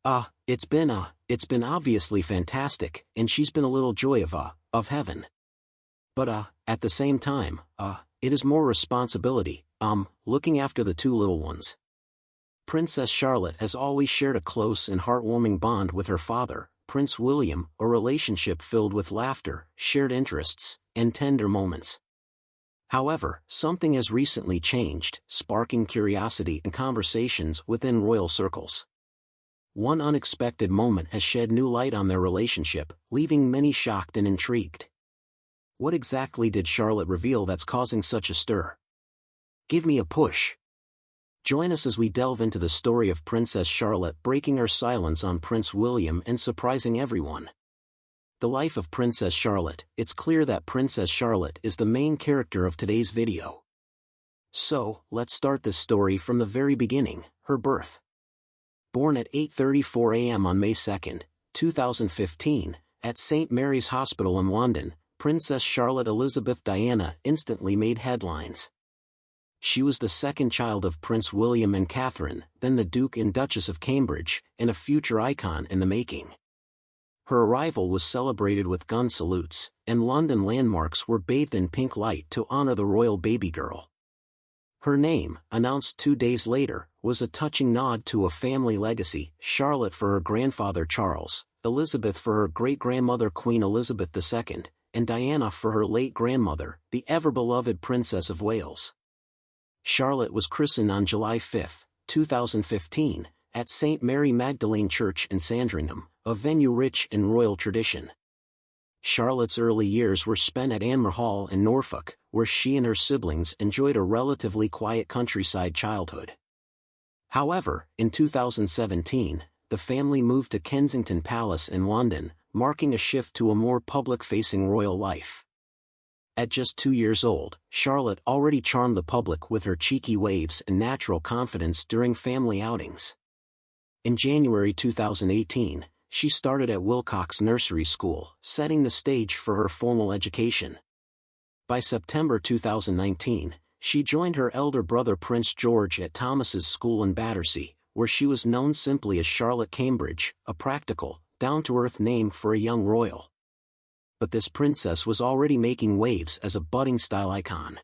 It's been obviously fantastic, and she's been a little joy of heaven. But at the same time, it is more responsibility, looking after the two little ones. Princess Charlotte has always shared a close and heartwarming bond with her father, Prince William, a relationship filled with laughter, shared interests, and tender moments. However, something has recently changed, sparking curiosity and conversations within royal circles. One unexpected moment has shed new light on their relationship, leaving many shocked and intrigued. What exactly did Charlotte reveal that's causing such a stir? Give me a push. Join us as we delve into the story of Princess Charlotte breaking her silence on Prince William and surprising everyone. The life of Princess Charlotte. It's clear that Princess Charlotte is the main character of today's video. So, let's start this story from the very beginning, her birth. Born at 8:34 a.m. on May 2, 2015, at St. Mary's Hospital in London, Princess Charlotte Elizabeth Diana instantly made headlines. She was the second child of Prince William and Catherine, then the Duke and Duchess of Cambridge, and a future icon in the making. Her arrival was celebrated with gun salutes, and London landmarks were bathed in pink light to honor the royal baby girl. Her name, announced 2 days later, was a touching nod to a family legacy: Charlotte for her grandfather Charles, Elizabeth for her great-grandmother Queen Elizabeth II, and Diana for her late grandmother, the ever-beloved Princess of Wales. Charlotte was christened on July 5, 2015, at St. Mary Magdalene Church in Sandringham, a venue rich in royal tradition. Charlotte's early years were spent at Anmer Hall in Norfolk, where she and her siblings enjoyed a relatively quiet countryside childhood. However, in 2017, the family moved to Kensington Palace in London, marking a shift to a more public-facing royal life. At just 2 years old, Charlotte already charmed the public with her cheeky waves and natural confidence during family outings. In January 2018, she started at Wilcox Nursery School, setting the stage for her formal education. By September 2019, she joined her elder brother Prince George at Thomas's School in Battersea, where she was known simply as Charlotte Cambridge, a practical, down-to-earth name for a young royal. But this princess was already making waves as a budding style icon.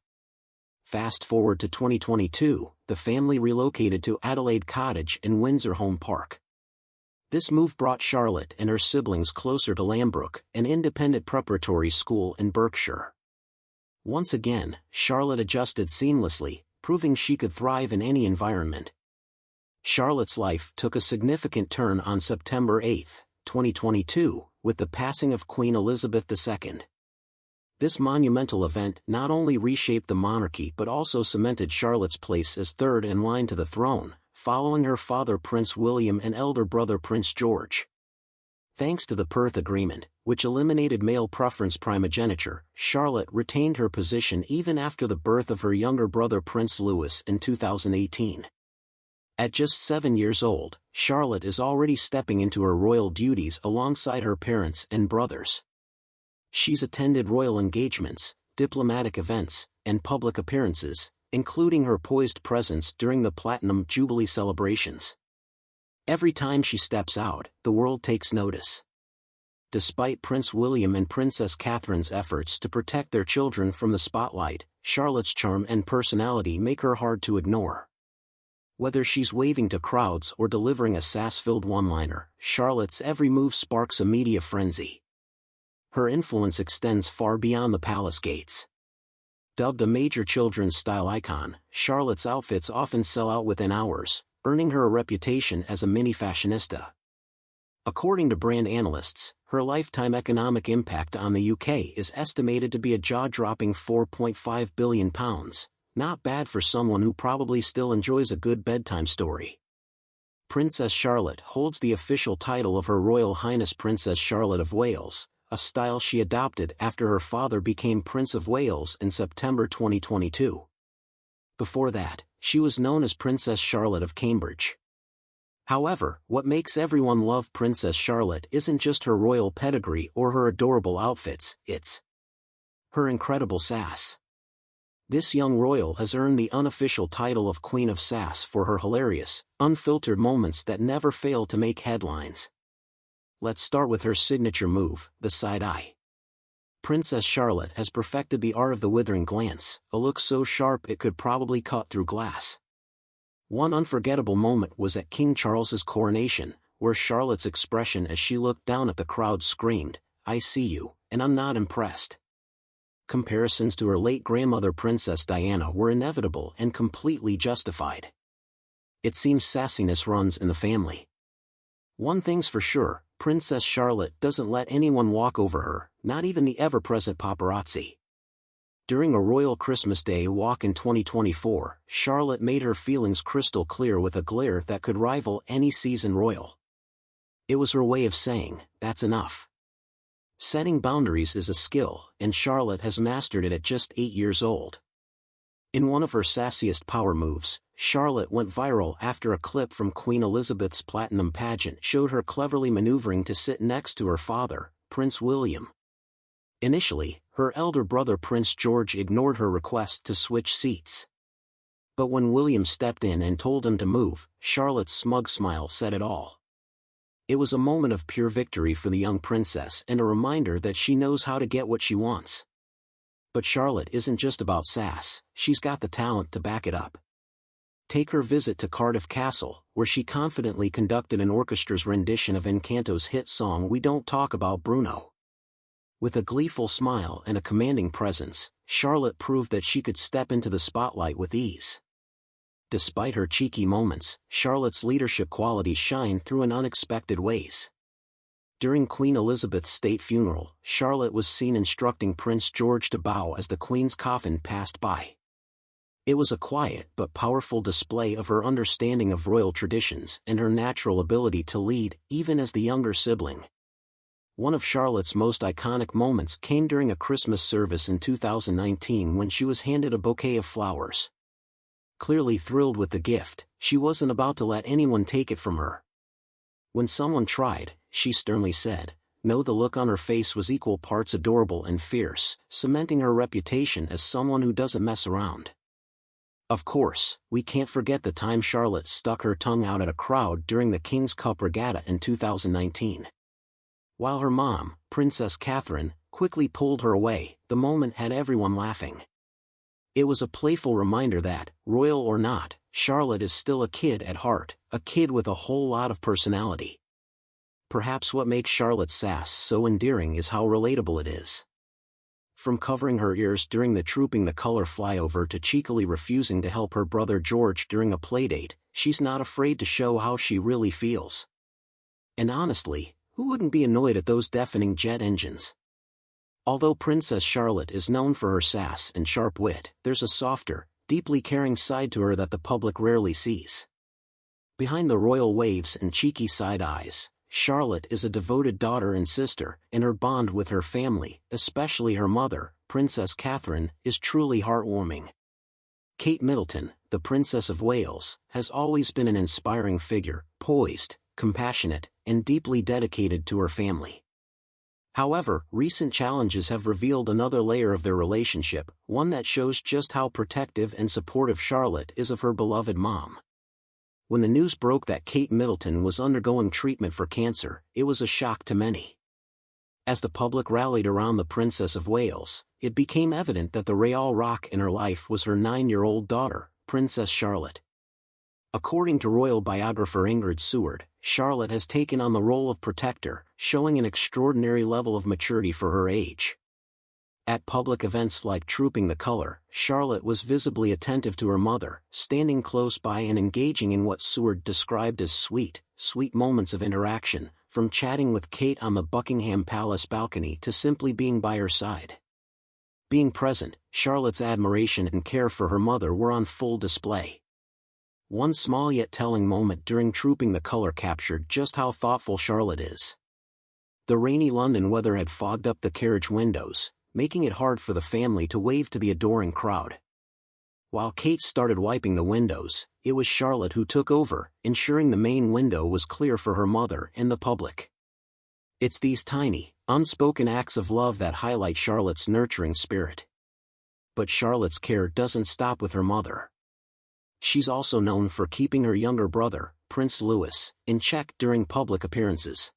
Fast forward to 2022, the family relocated to Adelaide Cottage in Windsor Home Park. This move brought Charlotte and her siblings closer to Lambrook, an independent preparatory school in Berkshire. Once again, Charlotte adjusted seamlessly, proving she could thrive in any environment. Charlotte's life took a significant turn on September 8, 2022, with the passing of Queen Elizabeth II. This monumental event not only reshaped the monarchy but also cemented Charlotte's place as third in line to the throne, following her father Prince William and elder brother Prince George. Thanks to the Perth Agreement, which eliminated male preference primogeniture, Charlotte retained her position even after the birth of her younger brother Prince Louis in 2018. At just 7 years old, Charlotte is already stepping into her royal duties alongside her parents and brothers. She's attended royal engagements, diplomatic events, and public appearances, including her poised presence during the Platinum Jubilee celebrations. Every time she steps out, the world takes notice. Despite Prince William and Princess Catherine's efforts to protect their children from the spotlight, Charlotte's charm and personality make her hard to ignore. Whether she's waving to crowds or delivering a sass-filled one-liner, Charlotte's every move sparks a media frenzy. Her influence extends far beyond the palace gates. Dubbed a major children's style icon, Charlotte's outfits often sell out within hours, earning her a reputation as a mini fashionista. According to brand analysts, her lifetime economic impact on the UK is estimated to be a jaw-dropping £4.5 billion, not bad for someone who probably still enjoys a good bedtime story. Princess Charlotte holds the official title of Her Royal Highness Princess Charlotte of Wales, a style she adopted after her father became Prince of Wales in September 2022. Before that, she was known as Princess Charlotte of Cambridge. However, what makes everyone love Princess Charlotte isn't just her royal pedigree or her adorable outfits, it's her incredible sass. This young royal has earned the unofficial title of Queen of Sass for her hilarious, unfiltered moments that never fail to make headlines. Let's start with her signature move, the side eye. Princess Charlotte has perfected the art of the withering glance, a look so sharp it could probably cut through glass. One unforgettable moment was at King Charles's coronation, where Charlotte's expression as she looked down at the crowd screamed, "I see you, and I'm not impressed." Comparisons to her late grandmother Princess Diana were inevitable and completely justified. It seems sassiness runs in the family. One thing's for sure, Princess Charlotte doesn't let anyone walk over her, not even the ever-present paparazzi. During a royal Christmas Day walk in 2024, Charlotte made her feelings crystal clear with a glare that could rival any seasoned royal. It was her way of saying, "That's enough." Setting boundaries is a skill, and Charlotte has mastered it at just 8 years old. In one of her sassiest power moves, Charlotte went viral after a clip from Queen Elizabeth's Platinum pageant showed her cleverly maneuvering to sit next to her father, Prince William. Initially, her elder brother Prince George ignored her request to switch seats. But when William stepped in and told him to move, Charlotte's smug smile said it all. It was a moment of pure victory for the young princess and a reminder that she knows how to get what she wants. But Charlotte isn't just about sass, she's got the talent to back it up. Take her visit to Cardiff Castle, where she confidently conducted an orchestra's rendition of Encanto's hit song We Don't Talk About Bruno. With a gleeful smile and a commanding presence, Charlotte proved that she could step into the spotlight with ease. Despite her cheeky moments, Charlotte's leadership qualities shine through in unexpected ways. During Queen Elizabeth's state funeral, Charlotte was seen instructing Prince George to bow as the Queen's coffin passed by. It was a quiet but powerful display of her understanding of royal traditions and her natural ability to lead, even as the younger sibling. One of Charlotte's most iconic moments came during a Christmas service in 2019 when she was handed a bouquet of flowers. Clearly thrilled with the gift, she wasn't about to let anyone take it from her. When someone tried, she sternly said, "No." The look on her face was equal parts adorable and fierce, cementing her reputation as someone who doesn't mess around. Of course, we can't forget the time Charlotte stuck her tongue out at a crowd during the King's Cup regatta in 2019. While her mom, Princess Catherine, quickly pulled her away, the moment had everyone laughing. It was a playful reminder that, royal or not, Charlotte is still a kid at heart, a kid with a whole lot of personality. Perhaps what makes Charlotte's sass so endearing is how relatable it is. From covering her ears during the Trooping the Color flyover to cheekily refusing to help her brother George during a playdate, she's not afraid to show how she really feels. And honestly, who wouldn't be annoyed at those deafening jet engines? Although Princess Charlotte is known for her sass and sharp wit, there's a softer, deeply caring side to her that the public rarely sees. Behind the royal waves and cheeky side eyes, Charlotte is a devoted daughter and sister, and her bond with her family, especially her mother, Princess Catherine, is truly heartwarming. Kate Middleton, the Princess of Wales, has always been an inspiring figure, poised, compassionate, and deeply dedicated to her family. However, recent challenges have revealed another layer of their relationship, one that shows just how protective and supportive Charlotte is of her beloved mom. When the news broke that Kate Middleton was undergoing treatment for cancer, it was a shock to many. As the public rallied around the Princess of Wales, it became evident that the Real rock in her life was her 9-year-old daughter, Princess Charlotte. According to royal biographer Ingrid Seward, Charlotte has taken on the role of protector, showing an extraordinary level of maturity for her age. At public events like Trooping the Color, Charlotte was visibly attentive to her mother, standing close by and engaging in what Seward described as sweet moments of interaction, from chatting with Kate on the Buckingham Palace balcony to simply being by her side. Being present, Charlotte's admiration and care for her mother were on full display. One small yet telling moment during Trooping the Color captured just how thoughtful Charlotte is. The rainy London weather had fogged up the carriage windows, making it hard for the family to wave to the adoring crowd. While Kate started wiping the windows, it was Charlotte who took over, ensuring the main window was clear for her mother and the public. It's these tiny, unspoken acts of love that highlight Charlotte's nurturing spirit. but Charlotte's care doesn't stop with her mother. She's also known for keeping her younger brother, Prince Louis, in check during public appearances.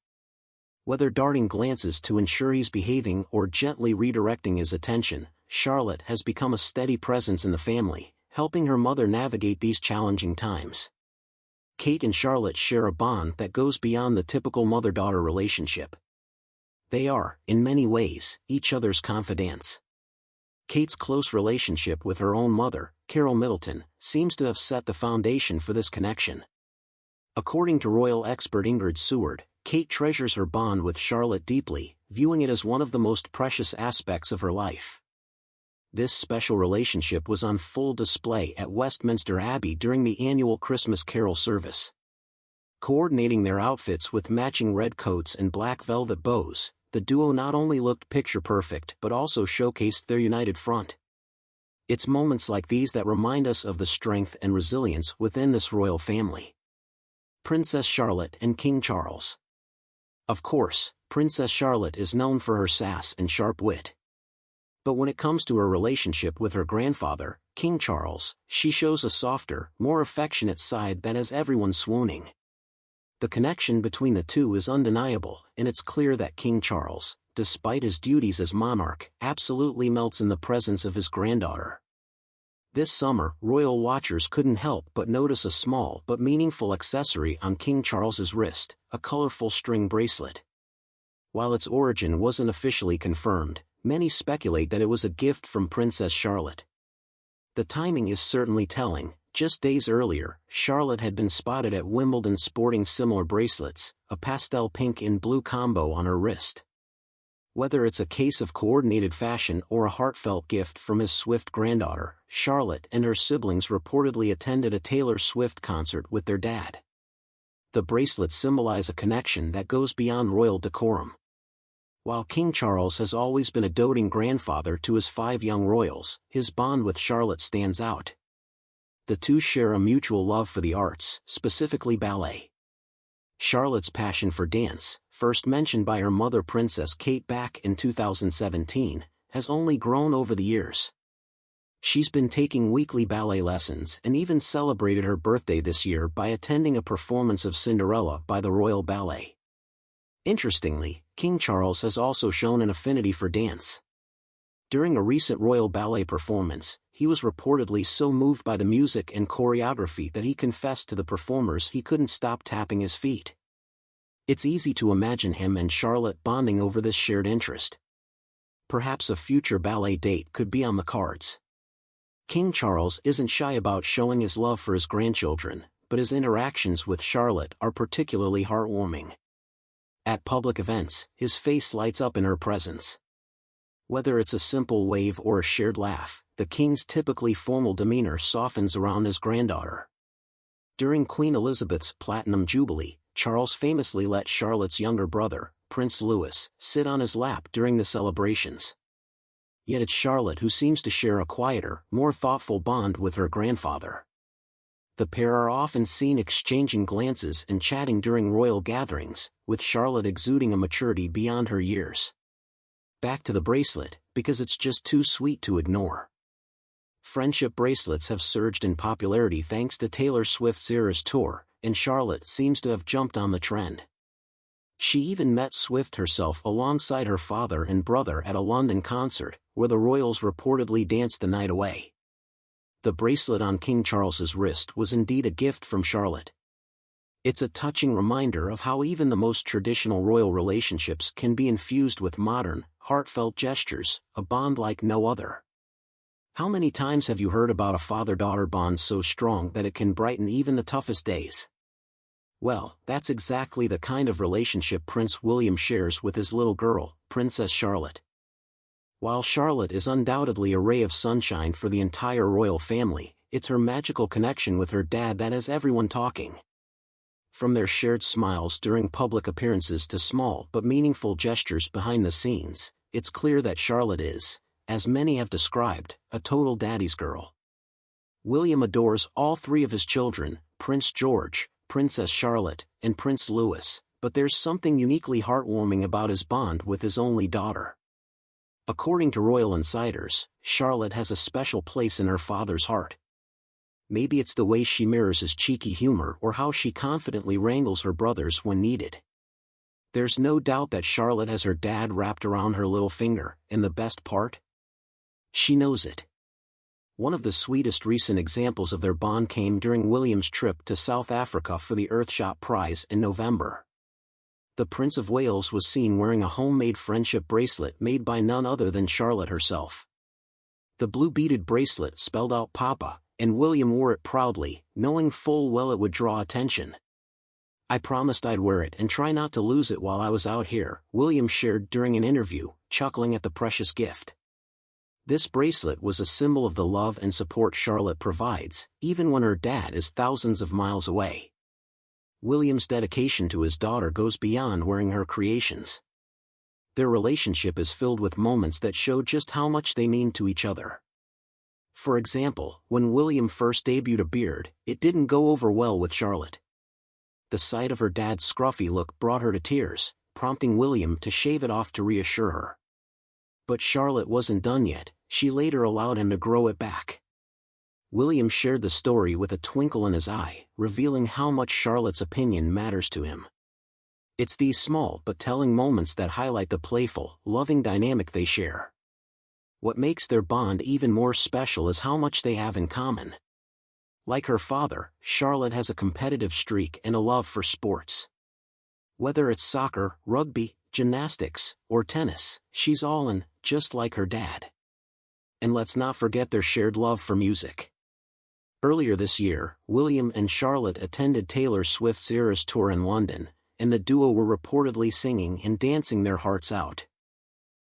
Whether darting glances to ensure he's behaving or gently redirecting his attention, Charlotte has become a steady presence in the family, helping her mother navigate these challenging times. Kate and Charlotte share a bond that goes beyond the typical mother-daughter relationship. They are, in many ways, each other's confidants. Kate's close relationship with her own mother, Carol Middleton, seems to have set the foundation for this connection. According to royal expert Ingrid Seward, Kate treasures her bond with Charlotte deeply, viewing it as one of the most precious aspects of her life. This special relationship was on full display at Westminster Abbey during the annual Christmas carol service. Coordinating their outfits with matching red coats and black velvet bows, the duo not only looked picture-perfect but also showcased their united front. It's moments like these that remind us of the strength and resilience within this royal family. Princess Charlotte and King Charles. Of course, Princess Charlotte is known for her sass and sharp wit. But when it comes to her relationship with her grandfather, King Charles, she shows a softer, more affectionate side that has everyone swooning. The connection between the two is undeniable, and it's clear that King Charles, despite his duties as monarch, absolutely melts in the presence of his granddaughter. This summer, royal watchers couldn't help but notice a small but meaningful accessory on King Charles's wrist, a colorful string bracelet. While its origin wasn't officially confirmed, many speculate that it was a gift from Princess Charlotte. The timing is certainly telling. Just days earlier, Charlotte had been spotted at Wimbledon sporting similar bracelets, a pastel pink and blue combo on her wrist. Whether it's a case of coordinated fashion or a heartfelt gift from his Swift granddaughter, Charlotte and her siblings reportedly attended a Taylor Swift concert with their dad. The bracelets symbolize a connection that goes beyond royal decorum. While King Charles has always been a doting grandfather to his 5 young royals, his bond with Charlotte stands out. The two share a mutual love for the arts, specifically ballet. Charlotte's passion for dance, first mentioned by her mother Princess Kate back in 2017, has only grown over the years. She's been taking weekly ballet lessons and even celebrated her birthday this year by attending a performance of Cinderella by the Royal Ballet. Interestingly, King Charles has also shown an affinity for dance. During a recent Royal Ballet performance, he was reportedly so moved by the music and choreography that he confessed to the performers he couldn't stop tapping his feet. It's easy to imagine him and Charlotte bonding over this shared interest. Perhaps a future ballet date could be on the cards. King Charles isn't shy about showing his love for his grandchildren, but his interactions with Charlotte are particularly heartwarming. At public events, his face lights up in her presence. Whether it's a simple wave or a shared laugh, the king's typically formal demeanor softens around his granddaughter. During Queen Elizabeth's Platinum Jubilee, Charles famously let Charlotte's younger brother, Prince Louis, sit on his lap during the celebrations. Yet it's Charlotte who seems to share a quieter, more thoughtful bond with her grandfather. The pair are often seen exchanging glances and chatting during royal gatherings, with Charlotte exuding a maturity beyond her years. Back to the bracelet, because it's just too sweet to ignore. Friendship bracelets have surged in popularity thanks to Taylor Swift's Eras tour, and Charlotte seems to have jumped on the trend. She even met Swift herself alongside her father and brother at a London concert, where the royals reportedly danced the night away. The bracelet on King Charles's wrist was indeed a gift from Charlotte. It's a touching reminder of how even the most traditional royal relationships can be infused with modern, heartfelt gestures, a bond like no other. How many times have you heard about a father-daughter bond so strong that it can brighten even the toughest days? Well, that's exactly the kind of relationship Prince William shares with his little girl, Princess Charlotte. While Charlotte is undoubtedly a ray of sunshine for the entire royal family, it's her magical connection with her dad that has everyone talking. From their shared smiles during public appearances to small but meaningful gestures behind the scenes, it's clear that Charlotte is, as many have described, a total daddy's girl. William adores all 3 of his children, Prince George, Princess Charlotte, and Prince Louis, but there's something uniquely heartwarming about his bond with his only daughter. According to royal insiders, Charlotte has a special place in her father's heart. Maybe it's the way she mirrors his cheeky humor or how she confidently wrangles her brothers when needed. There's no doubt that Charlotte has her dad wrapped around her little finger, and the best part? She knows it. One of the sweetest recent examples of their bond came during William's trip to South Africa for the Earthshot Prize in November. The Prince of Wales was seen wearing a homemade friendship bracelet made by none other than Charlotte herself. The blue beaded bracelet spelled out Papa, and William wore it proudly, knowing full well it would draw attention. "I promised I'd wear it and try not to lose it while I was out here," William shared during an interview, chuckling at the precious gift. This bracelet was a symbol of the love and support Charlotte provides, even when her dad is thousands of miles away. William's dedication to his daughter goes beyond wearing her creations. Their relationship is filled with moments that show just how much they mean to each other. For example, when William first debuted a beard, it didn't go over well with Charlotte. The sight of her dad's scruffy look brought her to tears, prompting William to shave it off to reassure her. But Charlotte wasn't done yet. She later allowed him to grow it back. William shared the story with a twinkle in his eye, revealing how much Charlotte's opinion matters to him. It's these small but telling moments that highlight the playful, loving dynamic they share. What makes their bond even more special is how much they have in common. Like her father, Charlotte has a competitive streak and a love for sports. Whether it's soccer, rugby, gymnastics, or tennis, she's all in, just like her dad. And let's not forget their shared love for music. Earlier this year, William and Charlotte attended Taylor Swift's Eras Tour in London, and the duo were reportedly singing and dancing their hearts out.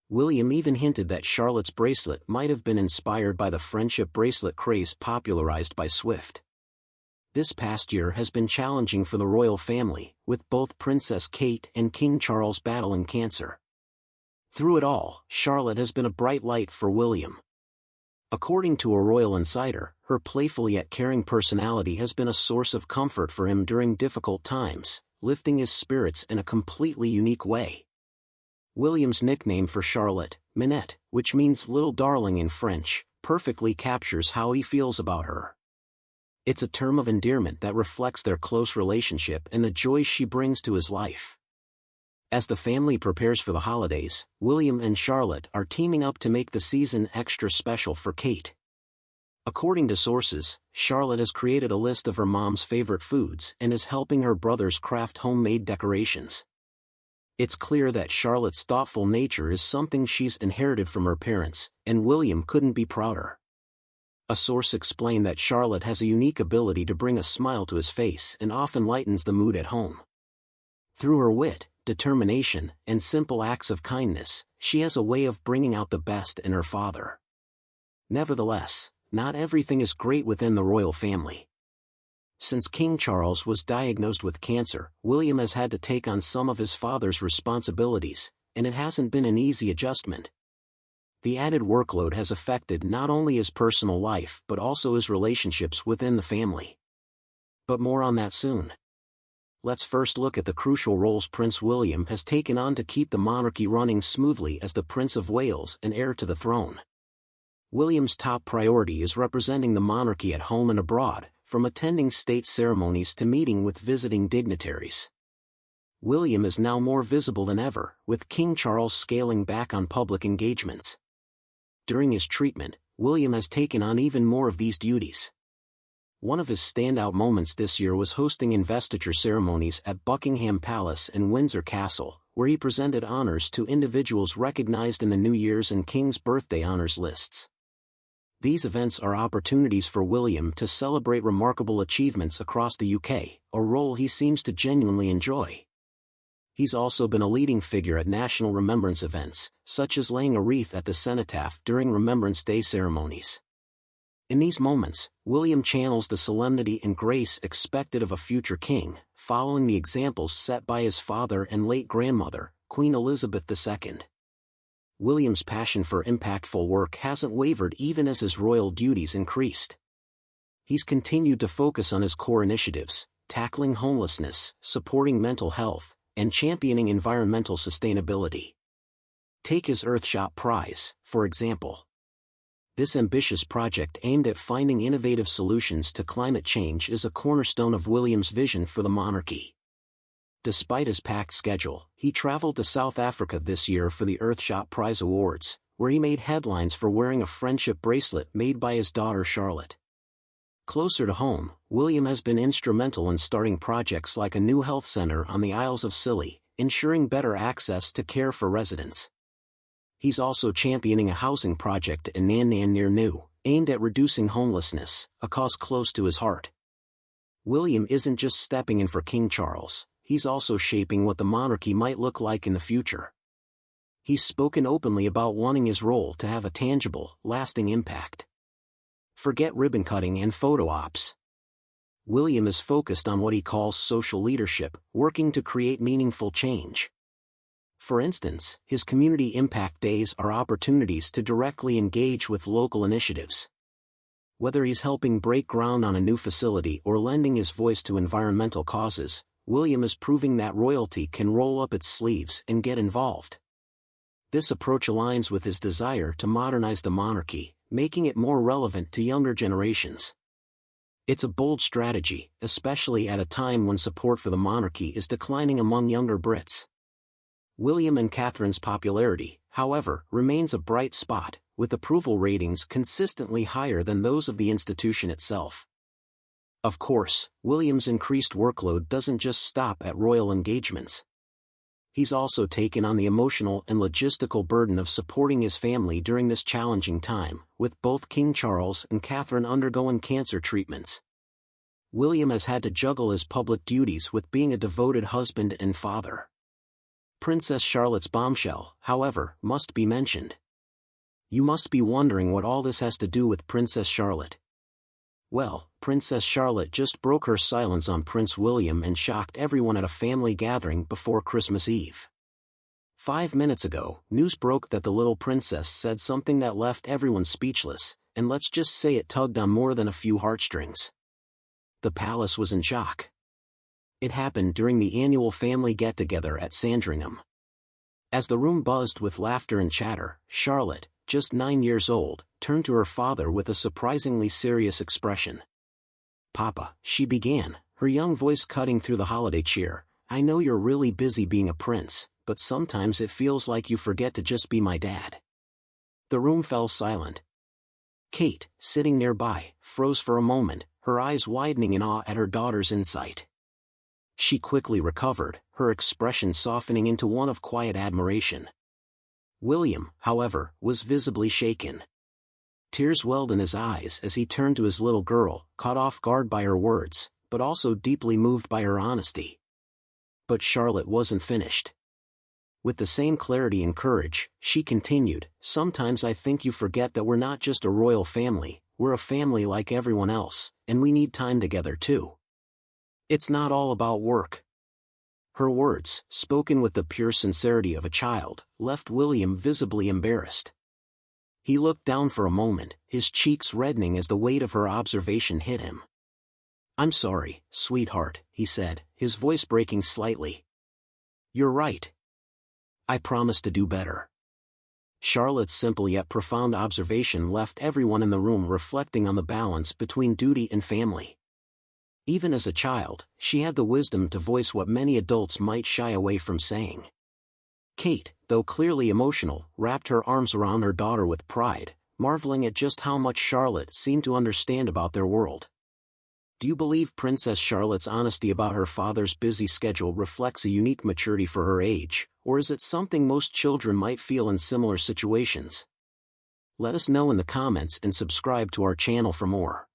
William even hinted that Charlotte's bracelet might have been inspired by the friendship bracelet craze popularized by Swift. This past year has been challenging for the royal family, with both Princess Kate and King Charles battling cancer. Through it all, Charlotte has been a bright light for William. According to a royal insider, her playful yet caring personality has been a source of comfort for him during difficult times, lifting his spirits in a completely unique way. William's nickname for Charlotte, Minette, which means little darling in French, perfectly captures how he feels about her. It's a term of endearment that reflects their close relationship and the joy she brings to his life. As the family prepares for the holidays, William and Charlotte are teaming up to make the season extra special for Kate. According to sources, Charlotte has created a list of her mom's favorite foods and is helping her brothers craft homemade decorations. It's clear that Charlotte's thoughtful nature is something she's inherited from her parents, and William couldn't be prouder. A source explained that Charlotte has a unique ability to bring a smile to his face and often lightens the mood at home. Through her wit, determination, and simple acts of kindness, she has a way of bringing out the best in her father. Nevertheless, not everything is great within the royal family. Since King Charles was diagnosed with cancer, William has had to take on some of his father's responsibilities, and it hasn't been an easy adjustment. The added workload has affected not only his personal life but also his relationships within the family. But more on that soon. Let's first look at the crucial roles Prince William has taken on to keep the monarchy running smoothly as the Prince of Wales and heir to the throne. William's top priority is representing the monarchy at home and abroad, from attending state ceremonies to meeting with visiting dignitaries. William is now more visible than ever, with King Charles scaling back on public engagements. During his treatment, William has taken on even more of these duties. One of his standout moments this year was hosting investiture ceremonies at Buckingham Palace and Windsor Castle, where he presented honors to individuals recognized in the New Year's and King's Birthday honors lists. These events are opportunities for William to celebrate remarkable achievements across the UK, a role he seems to genuinely enjoy. He's also been a leading figure at national remembrance events, such as laying a wreath at the cenotaph during Remembrance Day ceremonies. In these moments, William channels the solemnity and grace expected of a future king, following the examples set by his father and late grandmother, Queen Elizabeth II. William's passion for impactful work hasn't wavered even as his royal duties increased. He's continued to focus on his core initiatives, tackling homelessness, supporting mental health, and championing environmental sustainability. Take his Earthshot Prize, for example. This ambitious project aimed at finding innovative solutions to climate change is a cornerstone of William's vision for the monarchy. Despite his packed schedule, he traveled to South Africa this year for the Earthshot Prize Awards, where he made headlines for wearing a friendship bracelet made by his daughter Charlotte. Closer to home, William has been instrumental in starting projects like a new health center on the Isles of Scilly, ensuring better access to care for residents. He's also championing a housing project in Nannan near New, aimed at reducing homelessness, a cause close to his heart. William isn't just stepping in for King Charles, he's also shaping what the monarchy might look like in the future. He's spoken openly about wanting his role to have a tangible, lasting impact. Forget ribbon cutting and photo ops. William is focused on what he calls social leadership, working to create meaningful change. For instance, his community impact days are opportunities to directly engage with local initiatives. Whether he's helping break ground on a new facility or lending his voice to environmental causes, William is proving that royalty can roll up its sleeves and get involved. This approach aligns with his desire to modernize the monarchy, making it more relevant to younger generations. It's a bold strategy, especially at a time when support for the monarchy is declining among younger Brits. William and Catherine's popularity, however, remains a bright spot, with approval ratings consistently higher than those of the institution itself. Of course, William's increased workload doesn't just stop at royal engagements. He's also taken on the emotional and logistical burden of supporting his family during this challenging time, with both King Charles and Catherine undergoing cancer treatments. William has had to juggle his public duties with being a devoted husband and father. Princess Charlotte's bombshell, however, must be mentioned. You must be wondering what all this has to do with Princess Charlotte. Well, Princess Charlotte just broke her silence on Prince William and shocked everyone at a family gathering before Christmas Eve. 5 minutes ago, news broke that the little princess said something that left everyone speechless, and let's just say it tugged on more than a few heartstrings. The palace was in shock. It happened during the annual family get-together at Sandringham. As the room buzzed with laughter and chatter, Charlotte, just 9 years old, turned to her father with a surprisingly serious expression. "Papa," she began, her young voice cutting through the holiday cheer, "I know you're really busy being a prince, but sometimes it feels like you forget to just be my dad." The room fell silent. Kate, sitting nearby, froze for a moment, her eyes widening in awe at her daughter's insight. She quickly recovered, her expression softening into one of quiet admiration. William, however, was visibly shaken. Tears welled in his eyes as he turned to his little girl, caught off guard by her words, but also deeply moved by her honesty. But Charlotte wasn't finished. With the same clarity and courage, she continued, "Sometimes I think you forget that we're not just a royal family, we're a family like everyone else, and we need time together too. It's not all about work." Her words, spoken with the pure sincerity of a child, left William visibly embarrassed. He looked down for a moment, his cheeks reddening as the weight of her observation hit him. "I'm sorry, sweetheart," he said, his voice breaking slightly. "You're right. I promise to do better." Charlotte's simple yet profound observation left everyone in the room reflecting on the balance between duty and family. Even as a child, she had the wisdom to voice what many adults might shy away from saying. Kate, though clearly emotional, wrapped her arms around her daughter with pride, marveling at just how much Charlotte seemed to understand about their world. Do you believe Princess Charlotte's honesty about her father's busy schedule reflects a unique maturity for her age, or is it something most children might feel in similar situations? Let us know in the comments and subscribe to our channel for more.